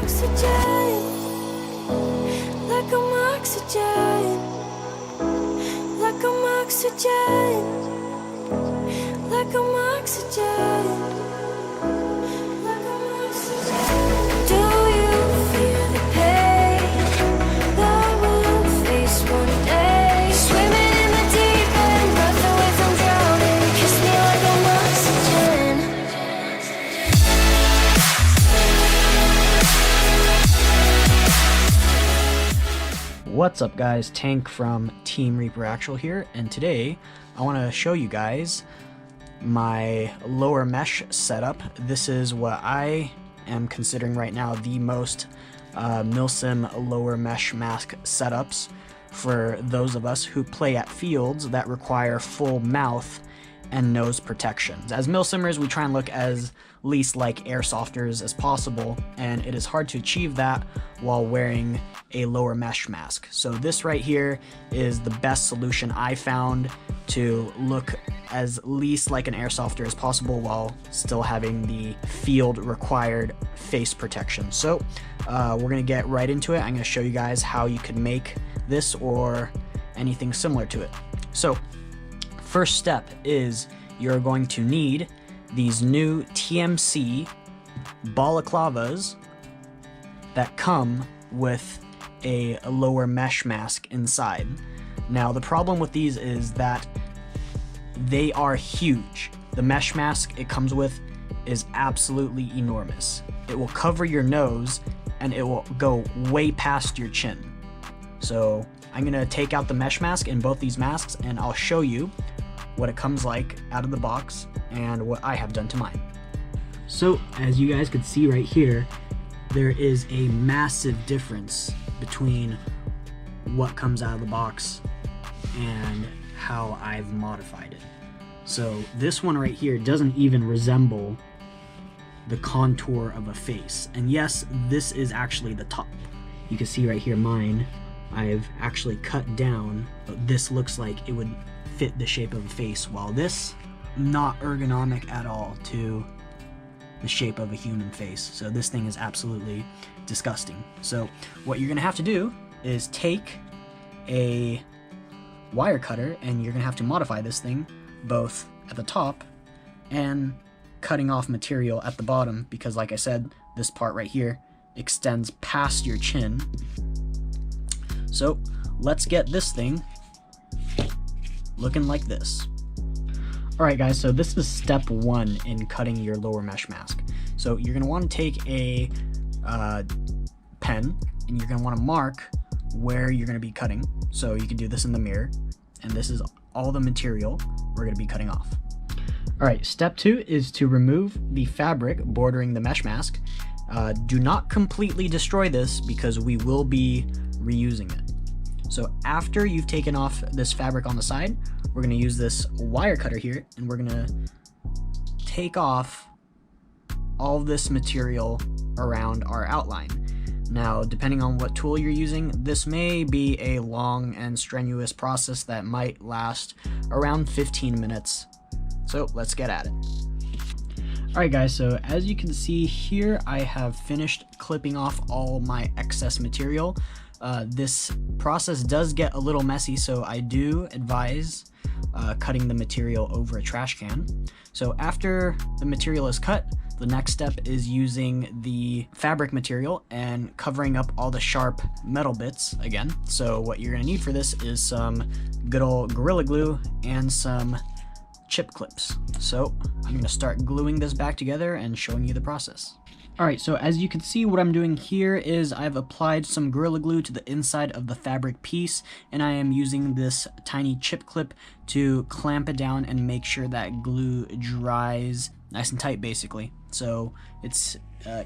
oxygen, like I'm oxygen, like I'm oxygen, like I'm oxygen, like I'm oxygen. Do you feel the pain that we'll face one day? Swimming in the deep end, breath away from drowning. Kiss me like I'm oxygen. What's up guys, Tank from Team Reaper Actual here, and today I want to show you guys my lower mesh setup. This is what I am considering right now the most Milsim lower mesh mask setups for those of us who play at fields that require full mouth and nose protection. As Milsimmers, we try and look as least like airsofters as possible, and it is hard to achieve that while wearing a lower mesh mask. So this right here is the best solution I found to look as least like an airsofter as possible while still having the field required face protection. So we're gonna get right into it. I'm gonna show you guys how you could make this or anything similar to it. So first step is you're going to need these new TMC balaclavas that come with a lower mesh mask inside. Now the problem with these is that they are huge. The mesh mask it comes with is absolutely enormous. It will cover your nose and it will go way past your chin. So I'm gonna take out the mesh mask in both these masks and I'll show you what it comes like out of the box and what I have done to mine. So as you guys can see right here, there is a massive difference between what comes out of the box and how I've modified it. So this one right here doesn't even resemble the contour of a face. And yes, this is actually the top. You can see right here mine, I've actually cut down, but this looks like it would fit the shape of a face, while this, not ergonomic at all to the shape of a human face. So this thing is absolutely disgusting. So what you're gonna have to do is take a wire cutter and you're gonna have to modify this thing both at the top and cutting off material at the bottom, because like I said, this part right here extends past your chin. So let's get this thing looking like this. Alright guys, so this is step one in cutting your lower mesh mask. So you're going to want to take a pen and you're going to want to mark where you're going to be cutting. So you can do this in the mirror, and this is all the material we're going to be cutting off. Alright, step two is to remove the fabric bordering the mesh mask. Do not completely destroy this because we will be reusing it. So after you've taken off this fabric on the side, we're going to use this wire cutter here and we're going to take off all of this material around our outline. Now, depending on what tool you're using, this may be a long and strenuous process that might last around 15 minutes. So let's get at it. Alright guys, so as you can see here, I have finished clipping off all my excess material. This process does get a little messy, so I do advise cutting the material over a trash can. So after the material is cut, the next step is using the fabric material and covering up all the sharp metal bits again. So what you're going to need for this is some good old Gorilla Glue and some chip clips. So I'm going to start gluing this back together and showing you the process. Alright, so as you can see, what I'm doing here is I've applied some Gorilla Glue to the inside of the fabric piece, and I am using this tiny chip clip to clamp it down and make sure that glue dries nice and tight, basically. So it's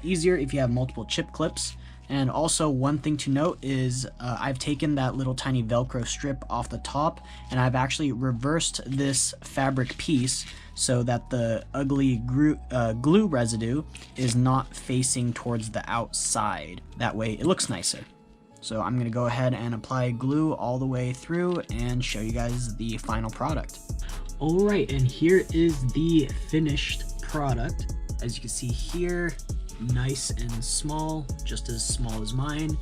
easier if you have multiple chip clips. And also one thing to note is I've taken that little tiny Velcro strip off the top and I've actually reversed this fabric piece so that the ugly glue residue is not facing towards the outside. That way it looks nicer. So I'm going to go ahead and apply glue all the way through and show you guys the final product. Alright, and here is the finished product. As you can see here, nice and small, just as small as mine.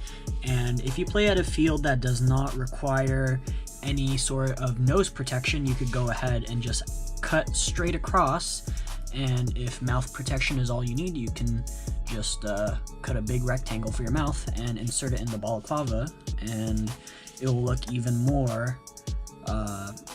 And if you play at a field that does not require any sort of nose protection, you could go ahead and just cut straight across. And if mouth protection is all you need, you can just cut a big rectangle for your mouth and insert it in the balaclava, and it will look even more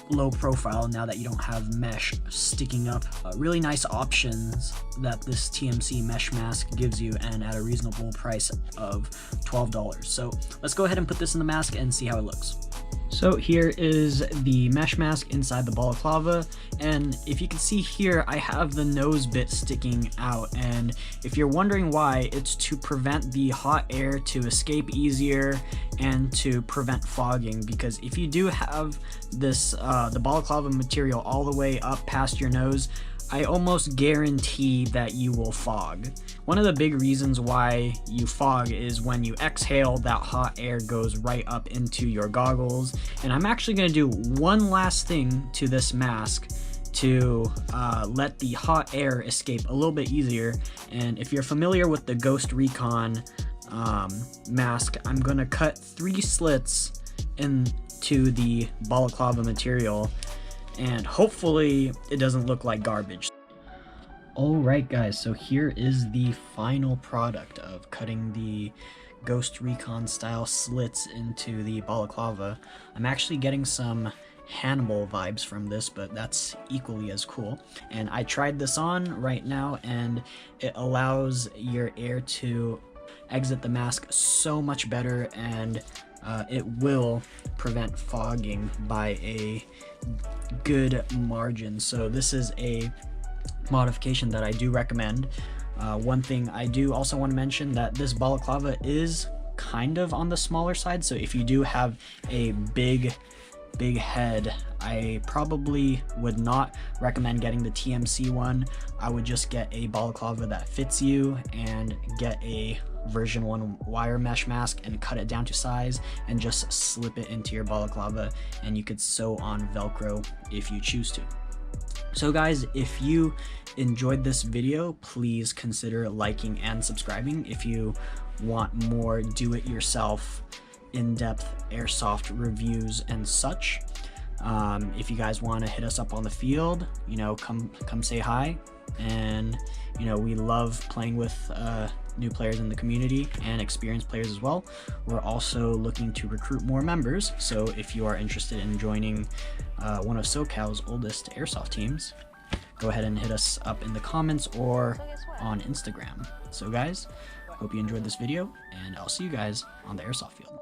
low profile now that you don't have mesh sticking up. Really nice options that this TMC mesh mask gives you, and at a reasonable price of $12. So let's go ahead and put this in the mask and see how it looks. So here is the mesh mask inside the balaclava, and if you can see here, I have the nose bit sticking out, and if you're wondering why, it's to prevent the hot air to escape easier and to prevent fogging, because if you do have this the balaclava material all the way up past your nose, I almost guarantee that you will fog. One of the big reasons why you fog is when you exhale, that hot air goes right up into your goggles. And I'm actually going to do one last thing to this mask to let the hot air escape a little bit easier. And if you're familiar with the Ghost Recon mask, I'm going to cut 3 slits into the balaclava material, and hopefully it doesn't look like garbage. Alright guys, so here is the final product of cutting the Ghost Recon style slits into the balaclava. I'm actually getting some Hannibal vibes from this, but that's equally as cool. And I tried this on right now, and it allows your air to exit the mask so much better, and it will prevent fogging by a good margin. So this is a modification that I do recommend. One thing I do also want to mention, that this balaclava is kind of on the smaller side, so if you do have a big head, I probably would not recommend getting the TMC one. I would just get a balaclava that fits you and get a version 1 wire mesh mask and cut it down to size and just slip it into your balaclava, and you could sew on Velcro if you choose to. So guys, if you enjoyed this video, please consider liking and subscribing if you want more do-it-yourself in-depth airsoft reviews and such. If you guys want to hit us up on the field, you know, come say hi. And you know, we love playing with new players in the community and experienced players as well. We're also looking to recruit more members, so if you are interested in joining one of SoCal's oldest airsoft teams, go ahead and hit us up in the comments or on Instagram. So guys, hope you enjoyed this video, and I'll see you guys on the airsoft field.